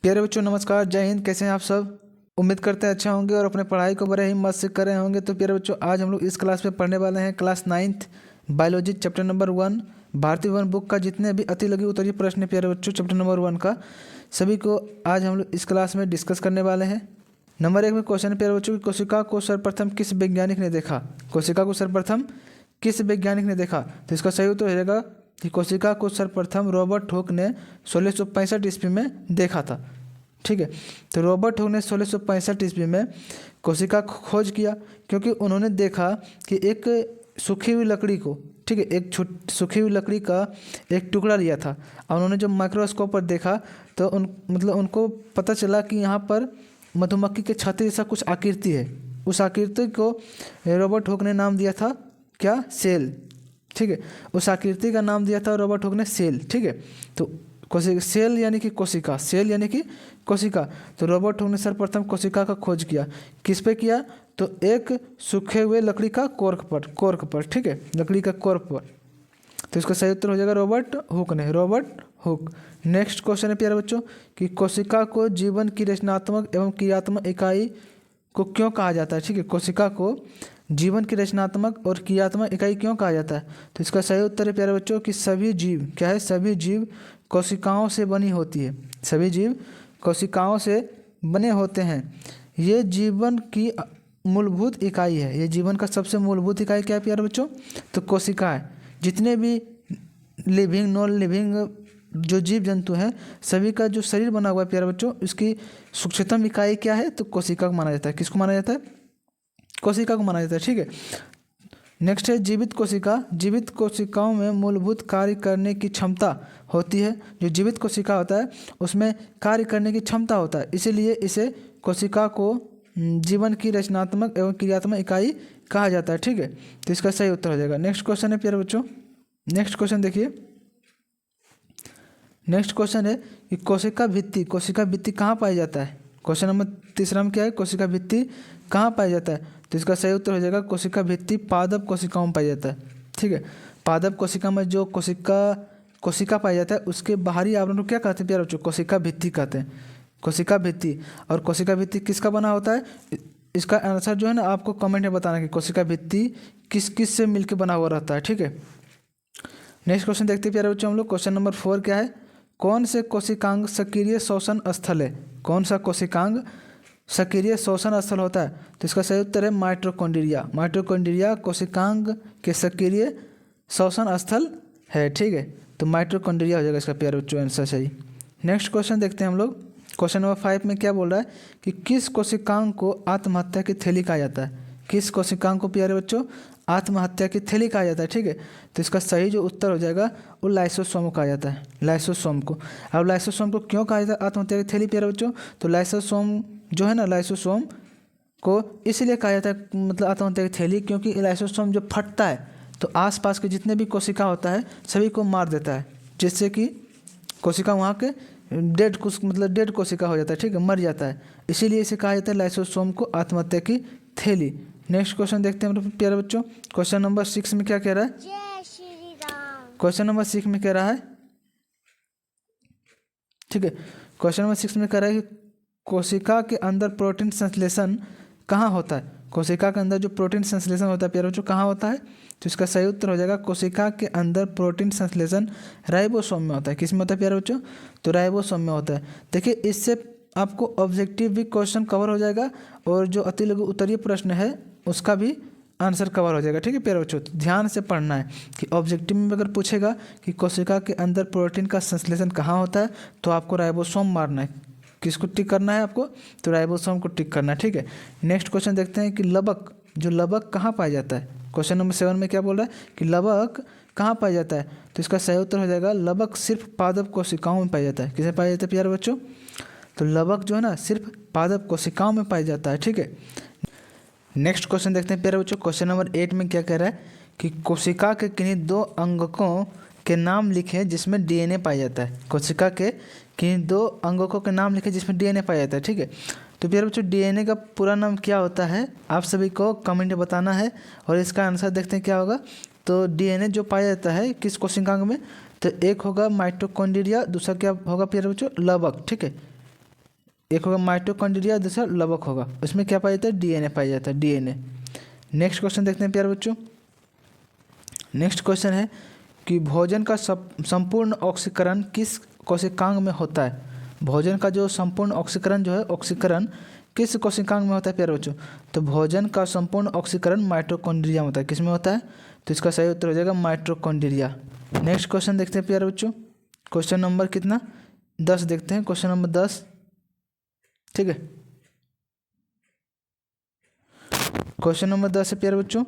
प्यारे बच्चों नमस्कार, जय हिंद। कैसे हैं आप सब? उम्मीद करते हैं अच्छा होंगे और अपने पढ़ाई को बड़े हिम्मत से कर रहे होंगे। तो प्यारे बच्चों, आज हम लोग इस क्लास में पढ़ने वाले हैं class 9th biology chapter number 1 भारतीय वन बुक का जितने भी अति लघु उत्तरीय प्रश्न है प्यारे बच्चों चैप्टर नंबर 1 का, सभी को आज हम लोग इस क्लास में डिस्कस करने वाले हैं। नंबर 1 में क्वेश्चन है प्यारे बच्चों की कोशिका को सर्वप्रथम किस वैज्ञानिक ने देखा? कोशिका को सर्वप्रथम किस वैज्ञानिक ने देखा? तो इसका सही उत्तर हो जाएगा कि कोशिका को सर्वप्रथम रॉबर्ट हुक ने 1665 ईस्वी में देखा था। ठीक है, तो रॉबर्ट हुक ने 1665 ईस्वी में कोशिका को खोज किया, क्योंकि उन्होंने देखा कि एक सूखी हुई लकड़ी को, ठीक है, एक सूखी हुई लकड़ी का एक टुकड़ा लिया था और उन्होंने जब माइक्रोस्कोप पर देखा तो उनको पता चला कि यहाँ पर मधुमक्खी के छत्ते जैसा कुछ आकृति है। उस आकृति को रॉबर्ट हुक ने नाम दिया था क्या? सेल। ठीक है, उस आकृति का नाम दिया था रॉबर्ट हुक ने सेल। ठीक है, तो सेल यानी कि कोशिका, सेल यानी कि कोशिका। तो रॉबर्ट हुक ने सर्वप्रथम कोशिका का खोज किया। किस पे किया? तो एक सूखे हुए लकड़ी का कोर्क पर। ठीक है, लकड़ी का कोर्क पर। तो इसका सही उत्तर हो जाएगा रॉबर्ट हुक। नेक्स्ट क्वेश्चन है प्यारे बच्चों कि कोशिका को जीवन की रचनात्मक एवं क्रियात्मक इकाई को क्यों कहा जाता है? ठीक है, कोशिका को जीवन की रचनात्मक और क्रियात्मक इकाई क्यों कहा जाता है? तो इसका सही उत्तर है प्यारे बच्चों कि सभी जीव क्या है? सभी जीव कोशिकाओं से बनी होती है। सभी जीव कोशिकाओं से बने होते हैं। ये जीवन की मूलभूत इकाई है। ये जीवन का सबसे मूलभूत इकाई क्या है प्यारे बच्चों? तो कोशिका है। जितने भी लिविंग नॉन लिविंग जो जीव जंतु हैं, सभी का जो शरीर बना हुआ है प्यारे बच्चों, इसकी सूक्ष्मतम इकाई क्या है? तो कोशिका को माना जाता है। किसको माना जाता है? कोशिका को माना जाता है। ठीक है, नेक्स्ट है जीवित कोशिका। जीवित कोशिकाओं में मूलभूत कार्य करने की क्षमता होती है। जो जीवित कोशिका होता है उसमें कार्य करने की क्षमता होता है, इसीलिए इसे कोशिका को जीवन की रचनात्मक एवं क्रियात्मक इकाई कहा जाता है। ठीक है, तो इसका सही उत्तर हो जाएगा। नेक्स्ट क्वेश्चन है प्यारे बच्चों, नेक्स्ट क्वेश्चन देखिए। नेक्स्ट क्वेश्चन है कि कोशिका भित्ति कहाँ पाया जाता है? क्वेश्चन नंबर 3 में क्या है? कोशिका भित्ति कहाँ पाया जाता है? तो इसका सही उत्तर हो जाएगा कोशिका भित्ति पादप कोशिकाओं में पाया जाता है। ठीक है, पादप कोशिका में जो कोशिका पाया जाता है उसके बाहरी आवरण को क्या कहते हैं प्यारे बच्चों? कोशिका भित्ति कहते हैं। कोशिका भित्ति। और कोशिका भित्ति किसका बना होता है? इसका आंसर जो है ना आपको कमेंट में बताना कि कोशिका भित्ति किस किस से मिलकर बना हुआ रहता है। ठीक है, नेक्स्ट क्वेश्चन देखते हैं प्यारे बच्चों हम लोग। क्वेश्चन नंबर 4 क्या है? कौन से कोशिकांग सक्रिय श्वसन स्थल है? कौन सा कोशिकांग सक्रिय श्वसन स्थल होता है? तो इसका सही उत्तर है माइटोकॉन्ड्रिया। माइटोकॉन्ड्रिया कोशिकांग के सक्रिय श्वसन स्थल है। ठीक है, तो माइटोकॉन्ड्रिया हो जाएगा इसका प्यारे बच्चों आंसर सही। नेक्स्ट क्वेश्चन देखते हैं हम लोग। क्वेश्चन नंबर 5 में क्या बोल रहा है कि किस कोशिकांग को आत्महत्या की थैली कहा जाता है? किस कोशिकांग को प्यारे बच्चों आत्महत्या की थैली कहा जाता है? ठीक है, तो इसका सही जो उत्तर हो जाएगा वो लाइसोसोम कहा जाता है। लाइसोसोम को। अब लाइसोसोम को क्यों कहा जाता है आत्महत्या की थैली प्यारे बच्चों? तो लाइसोसोम जो है ना, लाइसोसोम को इसलिए कहा जाता है मतलब आत्महत्या की थैली, क्योंकि लाइसोसोम जब फटता है तो आसपास के जितने भी कोशिका होता है सभी को मार देता है, जिससे कि कोशिका वहाँ के डेड कोशिका हो जाता है। ठीक है, मर जाता है, इसीलिए इसे कहा जाता है लाइसोसोम को आत्महत्या की थैली। नेक्स्ट क्वेश्चन देखते हैं हम लोग प्यारे बच्चों। क्वेश्चन नंबर 6 में क्या कह रहा है? जय श्री राम। क्वेश्चन नंबर 6 में कह रहा है, ठीक है, क्वेश्चन नंबर 6 में कह रहा है कि कोशिका के अंदर प्रोटीन संश्लेषण कहाँ होता है? कोशिका के अंदर जो प्रोटीन संश्लेषण होता है प्यारे बच्चों कहाँ होता है? तो इसका सही उत्तर हो जाएगा कोशिका के अंदर प्रोटीन संश्लेषण राइबोसोम में होता है। किस में होता है प्यारे बच्चों? तो राइबोसोम में होता है। देखिए, इससे आपको ऑब्जेक्टिव भी क्वेश्चन कवर हो जाएगा और जो अति लघु उत्तरीय प्रश्न है उसका भी आंसर कवर हो जाएगा। ठीक है प्यारे बच्चों, तो ध्यान से पढ़ना है कि ऑब्जेक्टिव में अगर पूछेगा कि कोशिका के अंदर प्रोटीन का संश्लेषण कहाँ होता है तो आपको राइबोसोम मारना है। किसको टिक करना है आपको? तो राइबोसोम को टिक करना है। ठीक है, नेक्स्ट क्वेश्चन देखते हैं कि लवक कहाँ पाया जाता है? क्वेश्चन नंबर 7 में क्या बोल रहा है कि लवक कहाँ पाया जाता है? तो इसका सही उत्तर हो जाएगा लवक सिर्फ पादप कोशिकाओं में पाया जाता है। किसे पाया जाता है प्यारे बच्चों? तो लवक जो है ना सिर्फ पादप कोशिकाओं में पाया जाता है। ठीक है, नेक्स्ट क्वेश्चन देखते हैं प्यारे बच्चों। क्वेश्चन नंबर 8 में क्या कह रहा है कि कोशिका के किन्हीं 2 अंगकों के नाम लिखें जिसमें डीएनए पाया जाता है। कोशिका के किन्हीं 2 अंगकों के नाम लिखें जिसमें डीएनए पाया जाता है। ठीक है, तो प्यारे बच्चों डीएनए का पूरा नाम क्या होता है आप सभी को कमेंट में बताना है और इसका आंसर देखते हैं क्या होगा। तो डीएनए जो पाया जाता है किस कोशिकांग में? तो एक होगा माइटोकॉन्ड्रिया, दूसरा क्या होगा प्यारे बच्चों? लवक। ठीक है, एक होगा माइटोकॉन्ड्रिया, दूसरा लवक होगा। उसमें क्या पाया जाता है? डीएनए पाया जाता है, डीएनए। नेक्स्ट क्वेश्चन देखते हैं प्यारे बच्चों। नेक्स्ट क्वेश्चन है कि भोजन का संपूर्ण ऑक्सीकरण किस कोशिकांग में होता है? भोजन का जो संपूर्ण ऑक्सीकरण जो है, ऑक्सीकरण किस कोशिकांग में होता है प्यारे बच्चों? तो भोजन का संपूर्ण ऑक्सीकरण माइटोकॉन्ड्रिया में होता है। किस में होता है? तो इसका सही उत्तर हो जाएगा माइटोकॉन्ड्रिया। नेक्स्ट क्वेश्चन देखते हैं प्यारे बच्चों। क्वेश्चन नंबर कितना? 10 देखते हैं, क्वेश्चन नंबर 10। ठीक है, क्वेश्चन नंबर 10 है प्यारे बच्चों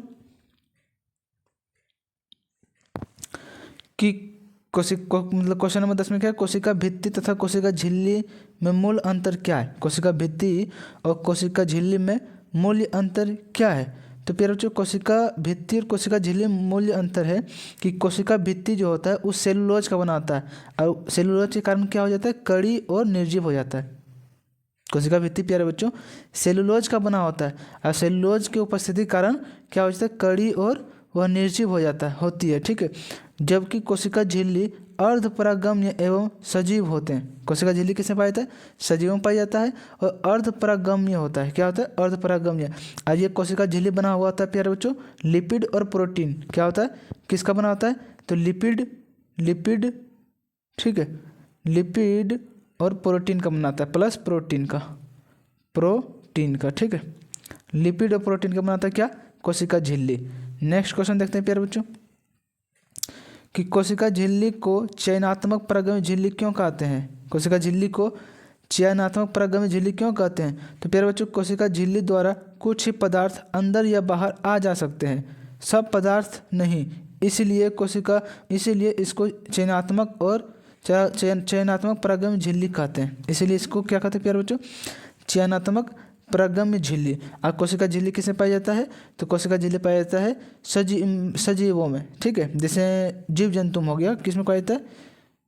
कि मतलब क्वेश्चन नंबर 10 में क्या है? कोशिका भित्ति तथा कोशिका झिल्ली में मूल अंतर क्या है? कोशिका भित्ति और कोशिका झिल्ली में मूल्य अंतर क्या है? तो प्यारे बच्चों, कोशिका भित्ति और कोशिका झिल्ली में मूल्य अंतर है कि कोशिका भित्ति जो होता है वो सेलुलोज का बनाता है, और सेलुलोज के कारण क्या हो जाता है? कड़ी और निर्जीव हो जाता है। कोशिका भित्ति प्यारे बच्चों सेलुलोज का बना होता है, और सेलुलोज की उपस्थिति के कारण क्या हो जाता है? कड़ी और वह निर्जीव हो जाता है, होती है। ठीक है, जबकि कोशिका झिल्ली अर्धपरागम्य एवं सजीव होते हैं। कोशिका झिल्ली किसमें पाया जाता है? सजीव में पाया जाता है, और अर्धपरागम्य होता है। क्या होता है? अर्धपरागम्य। और ये कोशिका झिल्ली बना हुआ होता है प्यारे बच्चों लिपिड और प्रोटीन। क्या होता है? किसका बना होता है? तो लिपिड ठीक है, लिपिड और प्रोटीन का बनाता है, प्लस प्रोटीन का। ठीक है, लिपिड और प्रोटीन का बनाता है क्या? कोशिका झिल्ली। नेक्स्ट क्वेश्चन देखते हैं प्यारे बच्चों कि कोशिका झिल्ली को चयनात्मक परागम्य झिल्ली क्यों कहते हैं? कोशिका झिल्ली को चयनात्मक परागम्य झिल्ली क्यों कहते हैं? तो प्यारे बच्चों कोशिका झिल्ली द्वारा कुछ ही पदार्थ अंदर या बाहर आ जा सकते हैं, सब पदार्थ नहीं। इसीलिए इसको चयनात्मक और चयनात्मक परागम्य झिल्ली कहते हैं। इसीलिए इसको क्या कहते हैं प्यारे बच्चों? चयनात्मक परागम्य झिल्ली। और कोशिका झिल्ली किसमें पाया जाता है? तो कोशिका झिल्ली पाया जाता है सजीवों में। ठीक है, जैसे जीव जंतु हो गया, किसमें पाया जाता है?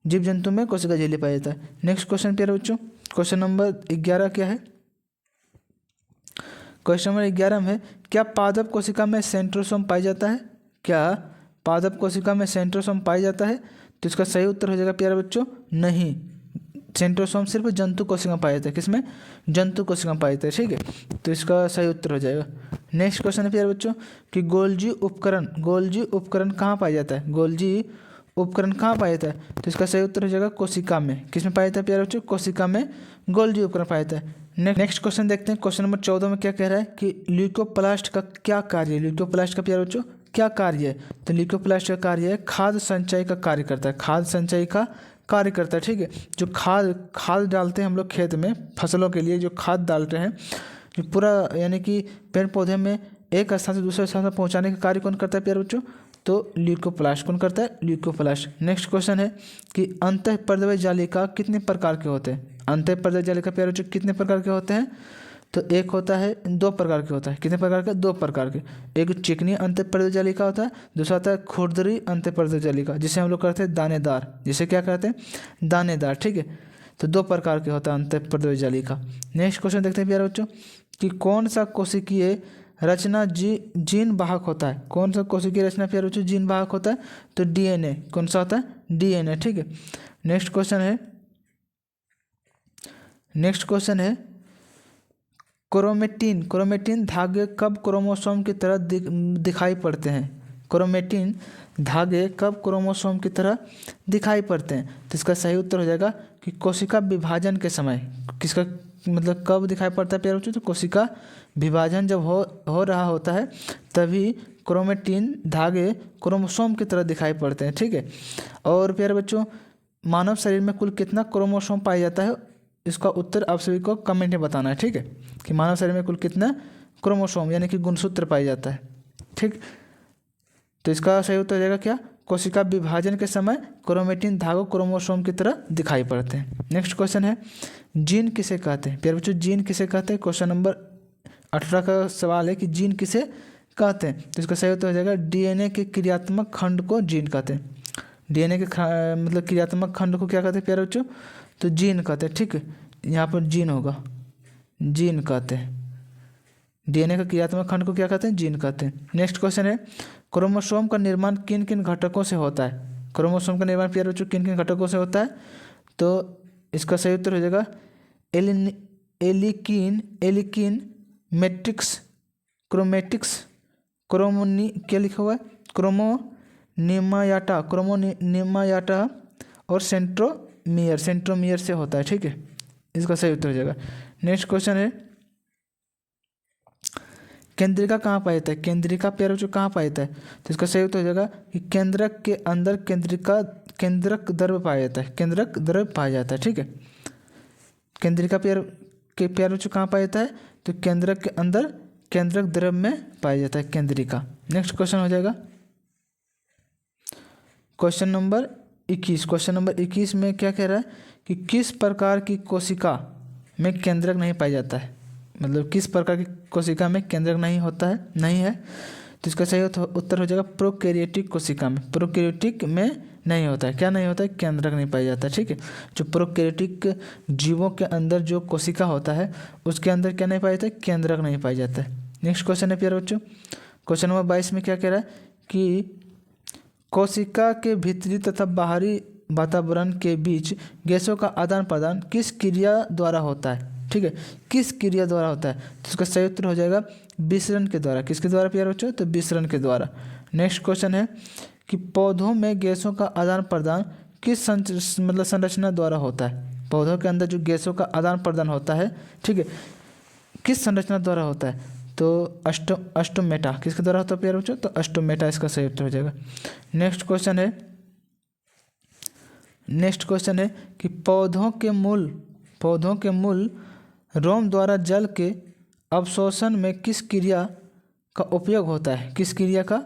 जीव जंतु में कोशिका झिल्ली पाया जाता है। नेक्स्ट क्वेश्चन प्यारे बच्चों, क्वेश्चन नंबर 11 क्या है? क्वेश्चन नंबर 11 में क्या पादप कोशिका में सेंट्रोसोम पाया जाता है? क्या पादप कोशिका में सेंट्रोसोम पाया जाता है? तो इसका सही उत्तर हो जाएगा प्यारे बच्चों नहीं। सेंट्रोसोम सिर्फ जंतु कोशिका में पाया जाता है। किसमें? जंतु कोशिका में पाया जाता है। ठीक है, तो इसका सही उत्तर हो जाएगा। नेक्स्ट क्वेश्चन है प्यारे बच्चों कि गोल्जी उपकरण कहाँ पाया जाता है? गोल्जी उपकरण कहाँ पाया जाता है? तो इसका सही उत्तर हो जाएगा कोशिका में। किसमें पाया जाता है प्यारे बच्चों? कोशिका में गोल्जी उपकरण पाया जाता है। नेक्स्ट क्वेश्चन देखते हैं, क्वेश्चन नंबर 14 में क्या कह रहा है कि ल्यूकोप्लास्ट का क्या कार्य है? ल्यूकोप्लास्ट का प्यारे बच्चों क्या कार्य है? तो ल्यूकोप्लास्ट का कार्य है खाद्य संचय का कार्य करता है, खाद्य संचय का कार्य करता है। ठीक है, जो खाद डालते हैं हम लोग खेत में फसलों के लिए, जो खाद डालते हैं, जो पूरा यानी कि पेड़ पौधे में एक स्थान से दूसरे स्थान तक पहुंचाने का कार्य कौन करता है प्यारे बच्चों? तो ल्यूकोप्लास्ट। कौन करता है? ल्यूकोप्लास्ट। नेक्स्ट क्वेश्चन है कि अंतःपर्दवीय जालिका कितने प्रकार के होते हैं? अंतःपर्दवीय जालिका प्यारे बच्चों कितने प्रकार के होते हैं? तो एक होता है, 2 प्रकार के होता है। कितने प्रकार के? 2 प्रकार के। एक चिकनी अंतःपर्दवीय जालिका होता है, दूसरा होता है खुरदरी अंतःपर्दवीय जालिका, जिसे हम लोग कहते हैं दानेदार। जिसे क्या कहते हैं? दानेदार। ठीक है, तो 2 प्रकार के होता है अंतःपर्दवीय जालिका। नेक्स्ट क्वेश्चन देखते हैं प्यारे बच्चों कि कौन सा कोशिकीय रचना जीन वाहक होता है? कौन सा कोशिकीय रचना प्यारे बच्चों जीन वाहक होता है? तो डीएनए। कौन सा होता है? डीएनए। ठीक है, नेक्स्ट क्वेश्चन है क्रोमेटिन धागे कब क्रोमोसोम की तरह दिखाई पड़ते हैं? क्रोमेटिन धागे कब क्रोमोसोम की तरह दिखाई पड़ते हैं? तो इसका सही उत्तर हो जाएगा कि कोशिका विभाजन के समय। किसका मतलब कब दिखाई पड़ता है प्यारे बच्चों? तो कोशिका विभाजन जब हो रहा होता है तभी क्रोमेटिन धागे क्रोमोसोम की तरह दिखाई पड़ते हैं। ठीक है, और प्यारे बच्चों मानव शरीर में कुल कितना क्रोमोसोम पाया जाता है? इसका उत्तर आप सभी को कमेंट में बताना है। ठीक है, कि मानव शरीर में कुल कितना क्रोमोसोम यानी कि गुणसूत्र पाया जाता है। ठीक, तो इसका सही उत्तर हो जाएगा क्या? कोशिका विभाजन के समय क्रोमेटिन धागों क्रोमोसोम की तरह दिखाई पड़ते हैं। नेक्स्ट क्वेश्चन है जीन किसे कहते हैं? प्यारे बच्चों जीन किसे कहते हैं? क्वेश्चन नंबर 18 का सवाल है कि जीन किसे कहते हैं? तो इसका सही उत्तर हो जाएगा डीएनए के क्रियात्मक खंड को जीन कहते हैं। डीएनए के मतलब क्रियात्मक खंड को क्या कहते हैं प्यारे बच्चों? तो जीन कहते हैं। ठीक है, यहाँ पर जीन होगा, जीन कहते हैं। डीएनए का क्रियात्मक खंड को क्या कहते हैं? जीन कहते हैं। नेक्स्ट क्वेश्चन है क्रोमोसोम का निर्माण किन किन घटकों से होता है? क्रोमोसोम का निर्माण प्यारे बच्चों किन किन घटकों से होता है? तो इसका सही उत्तर हो जाएगा एलिकिन मैट्रिक्स क्रोमेटिक्स क्रोमोनी क्या लिखा हुआ है क्रोमोनिमायाटा और सेंट्रोमियर से होता है। ठीक है, इसका सही उत्तर हो जाएगा। नेक्स्ट क्वेश्चन है केंद्रिका कहाँ पाया जाता है। केंद्रिका प्यारे बच्चों कहाँ पाया जाता है, तो इसका सही उत्तर हो जाएगा कि केंद्रक के अंदर केंद्रक द्रव्य पाया जाता है। केंद्रक द्रव्य पाया जाता है। ठीक है, केंद्रिका प्यारे बच्चों कहाँ पाया जाता है, तो केंद्रक के अंदर केंद्रक द्रव्य में पाया जाता है केंद्रिका। नेक्स्ट क्वेश्चन हो जाएगा क्वेश्चन नंबर 21। क्वेश्चन नंबर 21 में क्या कह रहा है कि किस प्रकार की कोशिका में केंद्रक नहीं पाया जाता है, मतलब किस प्रकार की कोशिका में केंद्रक नहीं है। तो इसका सही उत्तर हो जाएगा प्रोकैरियोटिक कोशिका में। प्रोकैरियोटिक में नहीं होता है, क्या नहीं होता है, केंद्रक नहीं पाया जाता है। ठीक है, जो प्रोकैरियोटिक जीवों के अंदर जो कोशिका होता है उसके अंदर क्या नहीं पाया जाता है, केंद्रक नहीं पाया जाता है। नेक्स्ट क्वेश्चन है प्यारे बच्चों क्वेश्चन नंबर 22 में क्या कह रहा है कि कोशिका के भीतरी तथा बाहरी वातावरण के बीच गैसों का आदान प्रदान किस क्रिया द्वारा होता है। ठीक है, किस क्रिया द्वारा होता है, तो इसका सही उत्तर हो जाएगा विसरण के द्वारा। किसके द्वारा प्यारे बच्चों, तो विसरण के द्वारा। नेक्स्ट क्वेश्चन है कि पौधों में गैसों का आदान प्रदान किस संरचना द्वारा होता है। पौधों के अंदर जो गैसों का आदान प्रदान होता है, ठीक है, किस संरचना द्वारा होता है, तो अस्टोमेटा। किसके द्वारा होता है प्यारे बच्चों, तो अस्टोमेटा इसका सही उत्तर हो जाएगा। नेक्स्ट क्वेश्चन है कि पौधों के मूल रोम द्वारा जल के अवशोषण में किस क्रिया का उपयोग होता है। किस क्रिया का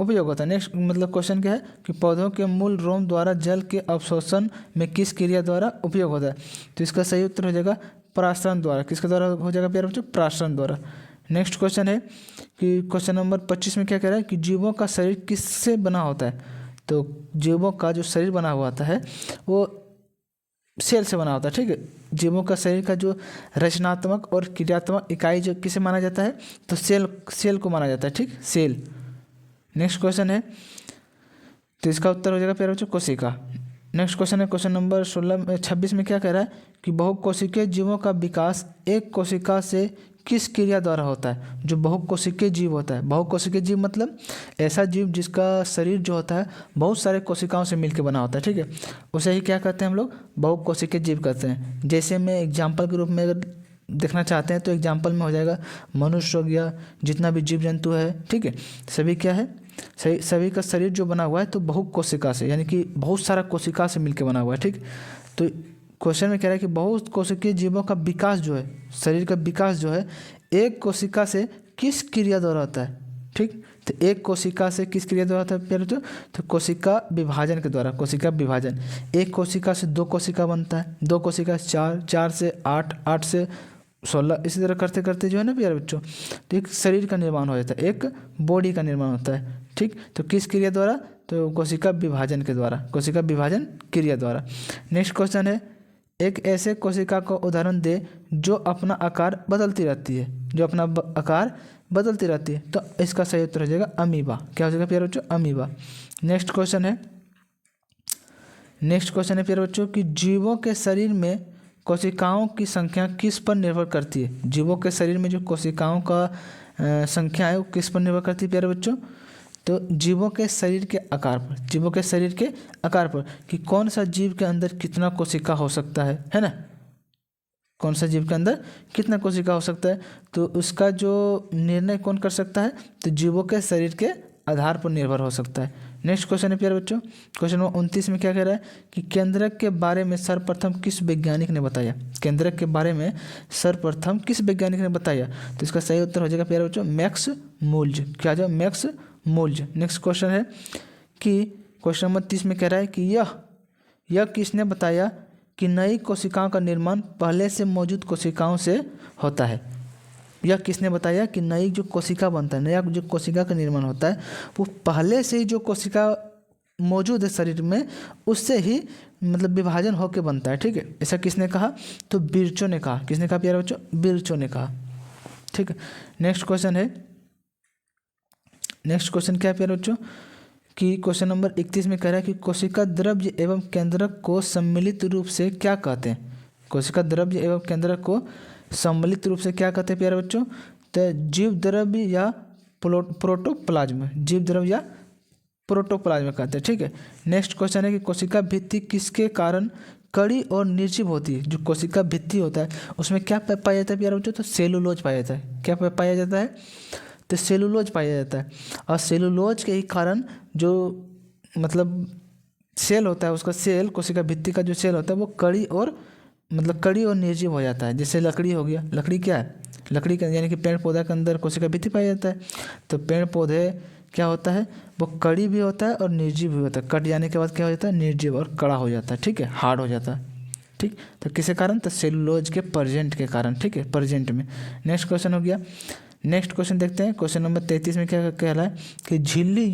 उपयोग होता है। नेक्स्ट क्वेश्चन क्या है कि पौधों के मूल रोम द्वारा जल के अवशोषण में किस क्रिया द्वारा उपयोग होता है, तो इसका सही उत्तर हो जाएगा प्रासरण द्वारा। किसके द्वारा हो जाएगा प्यारे बच्चों, प्रासरण द्वारा। नेक्स्ट क्वेश्चन है कि क्वेश्चन नंबर 25 में क्या कह रहा है कि जीवों का शरीर किससे बना होता है, तो जीवों का जो शरीर बना हुआ होता है वो सेल से बना होता है। ठीक है, जीवों का शरीर का जो रचनात्मक और क्रियात्मक इकाई जो किसे माना जाता है, तो सेल को माना जाता है। ठीक, सेल। नेक्स्ट क्वेश्चन है तो इसका उत्तर हो जाएगा प्यारे बच्चों कोशिका। नेक्स्ट क्वेश्चन है क्वेश्चन नंबर 26 में क्या कह रहा है कि बहुकोशिकीय जीवों का विकास एक कोशिका से किस क्रिया द्वारा होता है। जो बहुकोशिकीय जीव होता है, बहुकोशिकीय जीव मतलब ऐसा जीव जिसका शरीर जो होता है बहुत सारे कोशिकाओं से मिलकर बना होता है। ठीक है, उसे ही क्या कहते हैं हम लोग, बहुकोशिकीय जीव कहते हैं। जैसे मैं एग्जाम्पल के रूप में अगर देखना चाहते हैं तो एग्जाम्पल में हो जाएगा मनुष्य हो गया, जितना भी जीव जंतु है, ठीक है, सभी क्या है, सभी का शरीर जो बना हुआ है तो बहुकोशिका से, यानी कि बहुत सारा कोशिका से मिलकर बना हुआ है। ठीक, तो क्वेश्चन में कह रहा है कि बहुत कोशिकीय जीवों का विकास जो है, शरीर का विकास जो है एक कोशिका से किस क्रिया द्वारा होता है। ठीक, तो एक कोशिका से किस क्रिया द्वारा होता है प्यारे बच्चों, तो कोशिका विभाजन के द्वारा। कोशिका विभाजन, एक कोशिका से 2 कोशिका बनता है, 2 कोशिका से 4, 4 से 8, 8 से 16, इसी तरह करते करते जो है ना प्यारे बच्चों, तो एक शरीर का निर्माण हो जाता है, एक बॉडी का निर्माण होता है। ठीक, तो किस क्रिया द्वारा, तो कोशिका विभाजन के द्वारा, कोशिका विभाजन क्रिया द्वारा। नेक्स्ट क्वेश्चन है एक ऐसे कोशिका को उदाहरण दे जो अपना आकार बदलती रहती है, जो अपना आकार बदलती रहती है, तो इसका सही उत्तर हो जाएगा अमीबा। क्या हो जाएगा प्यारे बच्चों, अमीबा। नेक्स्ट क्वेश्चन है प्यारे बच्चों कि जीवों के शरीर में कोशिकाओं की संख्या किस पर निर्भर करती है। जीवों के शरीर में जो कोशिकाओं का संख्या है वो किस पर निर्भर करती है प्यारे बच्चों, तो जीवों के शरीर के आकार पर। जीवों के शरीर के आकार पर कि कौन सा जीव के अंदर कितना कोशिका हो सकता है ना, कौन सा जीव के अंदर कितना कोशिका हो सकता है, तो उसका जो निर्णय कौन कर सकता है, तो जीवों के शरीर के आधार पर निर्भर हो सकता है। नेक्स्ट क्वेश्चन है प्यारे बच्चों क्वेश्चन नंबर 29 में क्या कह रहा है कि केंद्रक के बारे में सर्वप्रथम किस वैज्ञानिक ने बताया। केंद्रक के बारे में सर्वप्रथम किस वैज्ञानिक ने बताया, तो इसका सही उत्तर हो जाएगा प्यारे बच्चों मैक्स मूल्य। क्या हो जाएगा, मैक्स मूल्य। नेक्स्ट क्वेश्चन है कि क्वेश्चन नंबर 30 में कह रहा है कि यह किसने बताया कि नई कोशिकाओं का निर्माण पहले से मौजूद कोशिकाओं से होता है। यह किसने बताया कि नई जो कोशिका बनता है, नया जो कोशिका का निर्माण होता है वो पहले से ही जो कोशिका मौजूद है शरीर में उससे ही मतलब विभाजन होकर बनता है। ठीक है, ऐसा किसने कहा, तो बिरचो ने कहा। किसने कहा प्यारे बच्चों, बिरचो ने कहा। ठीक है, नेक्स्ट क्वेश्चन क्या है प्यारे बच्चों कि क्वेश्चन नंबर 31 में कह रहा है कि कोशिका द्रव्य एवं केंद्रक को सम्मिलित रूप से क्या कहते हैं। कोशिका द्रव्य एवं केंद्रक को सम्मिलित रूप से क्या कहते हैं प्यारे बच्चों? तो जीव द्रव्य या प्रोटोप्लाज्म, जीव द्रव्य या प्रोटोप्लाज्म कहते हैं। ठीक है। नेक्स्ट क्वेश्चन है कि कोशिका भित्ति किसके कारण कड़ी और निर्जीव होती है? जो कोशिका भित्ति होता है उसमें क्या पाया जाता है प्यारे बच्चों? तो सेलुलोज पाया जाता है। क्या पाया जाता है? तो सेलुलोज पाया जाता है। और सेलुलोज के ही कारण जो मतलब सेल होता है, उसका सेल, कोशिका भित्ति का जो सेल होता है वो कड़ी और निर्जीव हो जाता है। जैसे लकड़ी हो गया, लकड़ी क्या है? लकड़ी का यानी कि पेड़ पौधा के अंदर कोशिका भित्ति पाया जाता है। तो पेड़ पौधे क्या होता है, वो कड़ी भी होता है और निर्जीव भी होता है। कट जाने के बाद क्या हो जाता है? निर्जीव और कड़ा हो जाता है। ठीक है, हार्ड हो जाता है। ठीक, तो किसके कारण? तो सेलुलोज के प्रेजेंट के कारण। ठीक है, प्रेजेंट में। नेक्स्ट क्वेश्चन हो गया। नेक्स्ट क्वेश्चन देखते हैं। क्वेश्चन नंबर 33 में क्या कह रहा है कि झिल्ली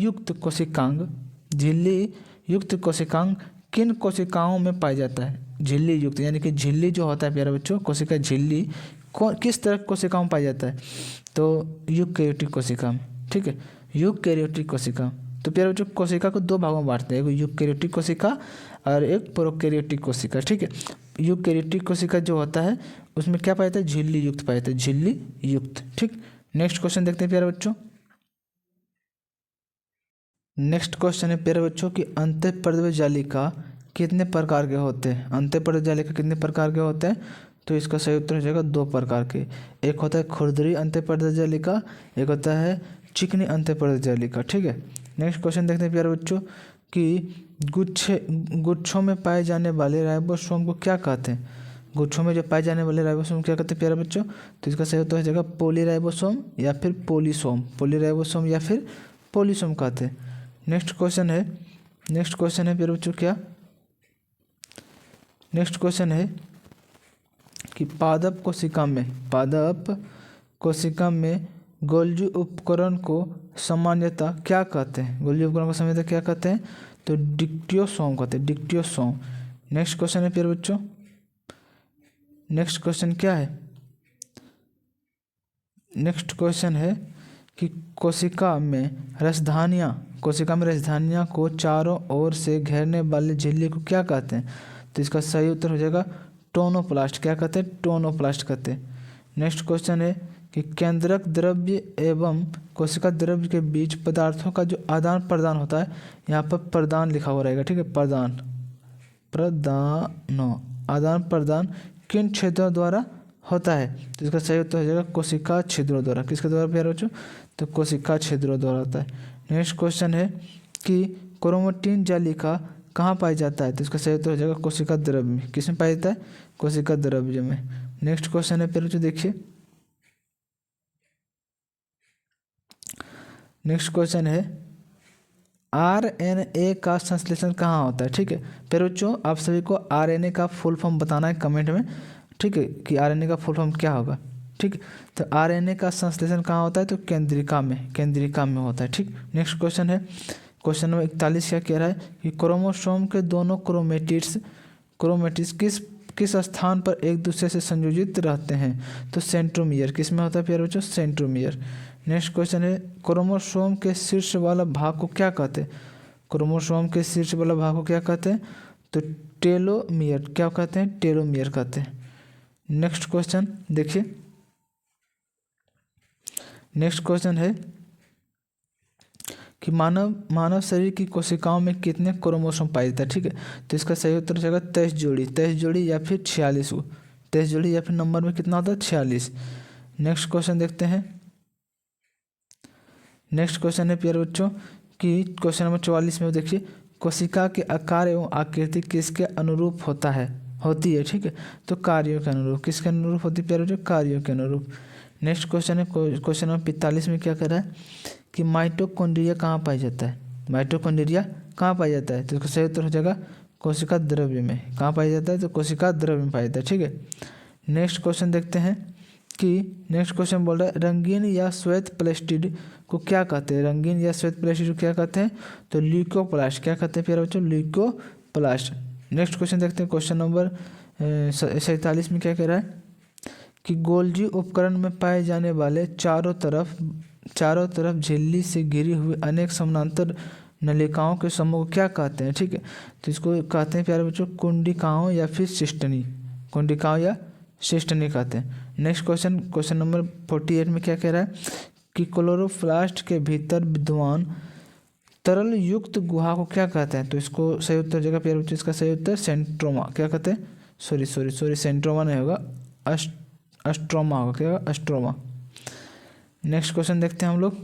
युक्त कोशिकांग किन कोशिकाओं में पाया जाता है? झिल्ली युक्त यानी कि झिल्ली जो होता है प्यारे बच्चों, कोशिका झिल्ली किस तरह कोशिकाओं में पाया जाता है? तो यूकेरियोटिक कोशिका में। ठीक है, यूकेरियोटिक कोशिका। तो प्यारे बच्चों कोशिका को दो भागों में बांटते हैं, एक यूकेरियोटिक कोशिका और एक प्रोकैरियोटिक कोशिका। ठीक है, यूकेरियोटिक कोशिका जो होता है उसमें क्या पाया जाता है? झिल्ली युक्त पाया जाता है, झिल्ली युक्त। ठीक, नेक्स्ट क्वेश्चन देखते हैं प्यारे बच्चों। नेक्स्ट क्वेश्चन है प्यारे बच्चों कि अंतःपर्दीय जालिका कितने प्रकार के होते हैं? अंतःपर्दीय जालिका कितने प्रकार के होते हैं? तो इसका सही उत्तर हो जाएगा दो प्रकार के। एक होता है खुरदरी अंतःपर्दीय जालिका, एक होता है चिकनी अंतःपर्दीय जालिका। ठीक है, नेक्स्ट क्वेश्चन देखते हैं प्यारे बच्चों कि गुच्छों में पाए जाने वाले राइबोसोम को क्या कहते हैं? गुच्छों में जो पाए जाने वाले राइबोसोम क्या कहते हैं प्यारे बच्चों? तो इसका सही उत्तर हो जाएगा पॉलीराइबोसोम या फिर पॉलीसोम। पॉलीराइबोसोम या फिर पॉलीसोम कहते हैं। नेक्स्ट क्वेश्चन है प्यारे बच्चों क्या? नेक्स्ट क्वेश्चन है कि पादप कोशिका में गोल्जी उपकरण को सामान्यतः क्या कहते हैं? गोल्जी उपकरण को सामान्यतः क्या कहते हैं? तो डिक्टियोसोम कहते हैं, डिक्टियोसोम। नेक्स्ट क्वेश्चन है प्यारे बच्चों। नेक्स्ट क्वेश्चन क्या है? नेक्स्ट क्वेश्चन है कि कोशिका में रसधानियाँ को चारों ओर से घेरने वाली झिल्ली को क्या कहते हैं? तो इसका सही उत्तर हो जाएगा टोनोप्लास्ट। क्या कहते हैं? टोनोप्लास्ट कहते हैं। नेक्स्ट क्वेश्चन है कि केंद्रक द्रव्य एवं कोशिका द्रव्य के बीच पदार्थों का जो आदान प्रदान होता है, यहाँ पर प्रदान लिखा हुआ रहेगा। ठीक है, आदान प्रदान किन क्षेत्रों द्वारा होता है? तो इसका सही उत्तर हो जाएगा कोशिका छिद्रों द्वारा। किसके द्वारा प्यारे बच्चों? तो कोशिका छिद्रों द्वारा होता है। नेक्स्ट क्वेश्चन है कि क्रोमेटिन जालिका कहाँ पाया जाता है? तो इसका सही उत्तर हो जाएगा कोशिका द्रव्य में। किसमें पाया जाता है? कोशिका द्रव्य में। नेक्स्ट क्वेश्चन है प्यारे बच्चों देखिए। नेक्स्ट क्वेश्चन है RNA का संश्लेषण कहाँ होता है? ठीक है प्यारे बच्चों, आप सभी को RNA का फुल फॉर्म बताना है कमेंट में। ठीक है, कि RNA का फुल फॉर्म क्या होगा। ठीक, तो RNA का संश्लेषण कहाँ होता है? तो केंद्रिका में होता है। ठीक, नेक्स्ट क्वेश्चन है। क्वेश्चन नंबर 41 क्या कह रहा है कि क्रोमोसोम के दोनों क्रोमेटिड्स किस स्थान पर एक दूसरे से संयोजित रहते हैं? तो सेंट्रोमियर। किस में होता है प्यारे बच्चों? सेंट्रोमियर। नेक्स्ट क्वेश्चन है क्रोमोसोम के शीर्ष वाला भाग को क्या कहते हैं? क्रोमोसोम के शीर्ष वाला भाग को क्या कहते हैं? तो टेलोमियर। क्या कहते हैं? टेलोमियर कहते हैं। नेक्स्ट क्वेश्चन देखिए। नेक्स्ट क्वेश्चन है कि मानव शरीर की कोशिकाओं में कितने क्रोमोसोम पाए जाते हैं? ठीक है, तो इसका सही उत्तर हो जाएगा 23 जोड़ी या फिर 46। 23 जोड़ी या फिर नंबर में कितना होता है? 46। नेक्स्ट क्वेश्चन देखते हैं। नेक्स्ट क्वेश्चन है प्यारे बच्चों कि क्वेश्चन नंबर 44 में देखिए, कोशिका के आकार एवं आकृति किसके अनुरूप होती है? ठीक है, तो कार्यों के अनुरूप। किसके अनुरूप होती है प्यारे बच्चों? कार्यों के अनुरूप। नेक्स्ट क्वेश्चन है क्वेश्चन नंबर 45 में क्या कर रहा है कि माइटोकॉन्ड्रिया कहाँ पाया जाता है? माइटोकॉन्ड्रिया कहाँ पाया जाता है? तो इसका सही उत्तर हो जाएगा कोशिका द्रव्य में। कहाँ पाया जाता है? तो कोशिका द्रव्य में पाया जाता है। ठीक है, नेक्स्ट क्वेश्चन देखते हैं कि नेक्स्ट क्वेश्चन बोल रहा है रंगीन या श्वेत प्लास्टिड को क्या कहते हैं? रंगीन या श्वेत प्लास्टिड को क्या कहते हैं? तो ल्यूकोप्लास्ट। क्या कहते हैं प्यारे बच्चों? ल्यूकोप्लास्ट। नेक्स्ट क्वेश्चन देखते हैं। क्वेश्चन नंबर 47 में क्या कह रहा है कि गोल्जी उपकरण में पाए जाने वाले चारों तरफ झिल्ली से घिरी हुई अनेक समानांतर नलिकाओं के समूह को क्या कहते हैं? ठीक है, तो इसको कहते हैं प्यारे बच्चों कुंडिकाओं या फिर सिस्टनी। कोशिकाओं या शिष्ट नहीं कहते। नेक्स्ट क्वेश्चन, क्वेश्चन नंबर 48 में क्या कह रहा है कि क्लोरोप्लास्ट के भीतर विद्यमान तरल युक्त गुहा को क्या कहते हैं? तो इसको सही उत्तर हो जाएगा प्यारे बच्चों, इसका सही उत्तर सेंट्रोमा। क्या कहते हैं? सॉरी सेंट्रोमा नहीं होगा, अस्ट्रोमा होगा। क्या होगा? अस्ट्रोमा। नेक्स्ट क्वेश्चन देखते हैं हम लोग।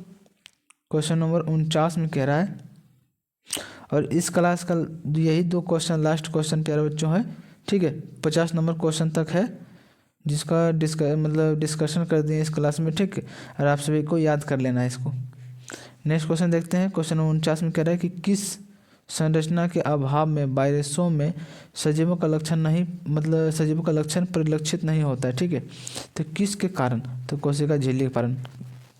क्वेश्चन नंबर 49 में कह रहा है, और इस क्लास का यही 2 क्वेश्चन लास्ट क्वेश्चन प्यारे बच्चों है, ठीक है। 50 नंबर क्वेश्चन तक है जिसका डिस्कशन कर दिए इस क्लास में, ठीक है। और आप सभी को याद कर लेना है इसको। नेक्स्ट क्वेश्चन देखते हैं। क्वेश्चन नंबर 49 में कह रहा है कि किस संरचना के अभाव में वायरसों में सजीवों का लक्षण परिलक्षित नहीं होता है, ठीक है। तो किसके कारण? तो कोशिका झिल्ली के कारण,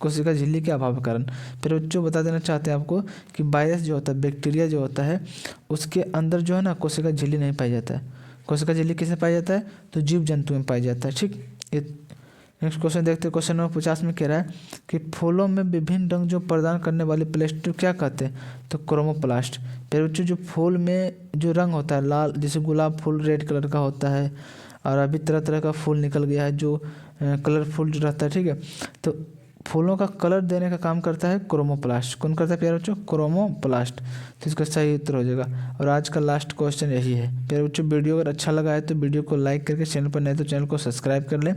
कोशिका झिल्ली के अभाव के कारण। फिर बच्चों बता देना चाहते हैं आपको कि वायरस जो होता है, बैक्टीरिया जो होता है, उसके अंदर जो है ना कोशिका झिल्ली नहीं पाई जाता है। कोशिका झिल्ली किसमें पाया जाता है? तो जीव जंतु में पाया जाता है, ठीक। ये नेक्स्ट क्वेश्चन देखते हैं। क्वेश्चन नंबर 50 में कह रहा है कि फूलों में विभिन्न रंग जो प्रदान करने वाले प्लास्ट क्या कहते हैं? तो क्रोमोप्लास्ट। फिर बच्चों जो फूल में जो रंग होता है लाल, जैसे गुलाब फूल रेड कलर का होता है, और अभी तरह तरह का फूल निकल गया है जो कलरफुल जो रहता है, ठीक है। तो फूलों का कलर देने का काम करता है क्रोमोप्लास्ट। कौन करता है प्यारे बच्चों? क्रोमोप्लास्ट। तो इसका सही उत्तर हो जाएगा। और आज का लास्ट क्वेश्चन यही है प्यारे बच्चों। वीडियो अगर अच्छा लगा है तो वीडियो को लाइक करके, चैनल पर नए तो चैनल को सब्सक्राइब कर लें।